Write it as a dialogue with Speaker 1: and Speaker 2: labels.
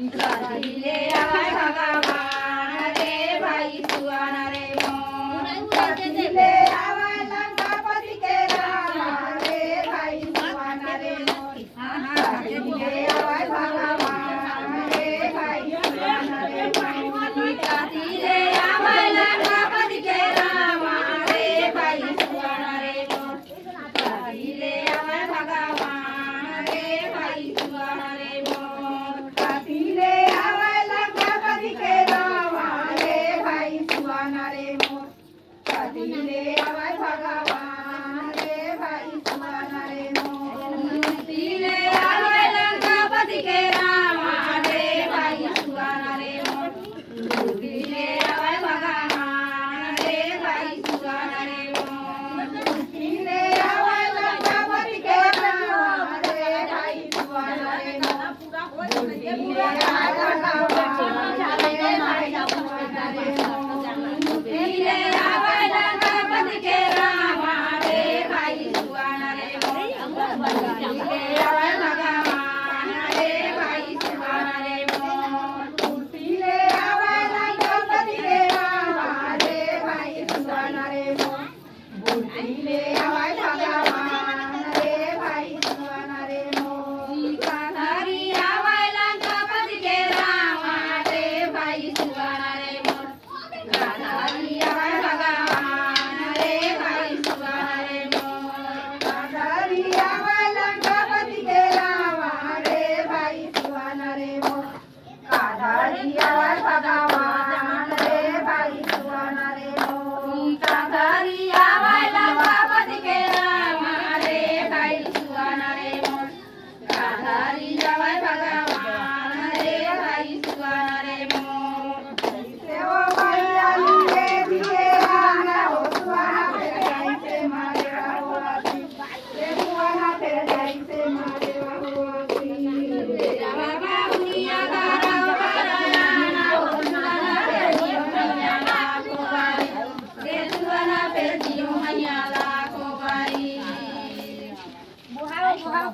Speaker 1: काढिले आवाय भगवान रे भाई सुहाना रे मोर काढिले आवाय लंकापति के राम रे भाई सुहाना रे मोर काढिले आवाय भगवान रे भाई सुहाना रे मोर काढिले आवाय लंकापति के राम रे भाई सुहाना रे मोर काढिले आवाय भगवान रे भाई सुहाना रे मोर काढिले आवाय लंकापति के राम रे भाई सुहाना रे मोर काढिले आवाय भगवान रे भाई सुहाना रे मोर काढिले आवाय लंकापति के राम रे भाई सुहाना रे मोर काढिले आवाय भगवान रे भाई सुहाना रे मोर काढिले आवाय लंकापति के राम रे भाई सुहाना रे मोर काढिले आवाय भगवान रे भाई सुहाना रे मोर काढिले आवाय लंकापति के राम रे भाई सुहाना रे मोर काढिले आवाय भगवान रे भाई सुहाना रे मोर काढिले आवाय लंकापति के राम रे भाई सुहाना रे मोर काढिले आवाय भगवान रे भाई सुहाना रे मोर काढारी आवाय लंकापति के राम रे भाई सुहाना रे मोर काढारी आवाय भगवान रे भाई सुहाना रे मोर काढारी आवाय लंकापति के राम रे भाई सुहाना रे मोर काढारी आवाय भगवान रे भाई सुहाना रे मोर काढारी आवाय लंकापति के राम रे भाई सुहाना रे मोर काढारी आवाय भगवान रे भाई सुहाना रे मोर सेवा मैया रे दिए आना हो सुहाना फिर जाइसे मारे हो आसी रे सुहाना फिर जाइसे मारे हो आसी बाबा दुनिया गारा गाना हो सुहाना फिर जियो मैया लाखो बारी रे सुहाना फिर जियो मैया लाखो बारी बुहाओ बुहाओ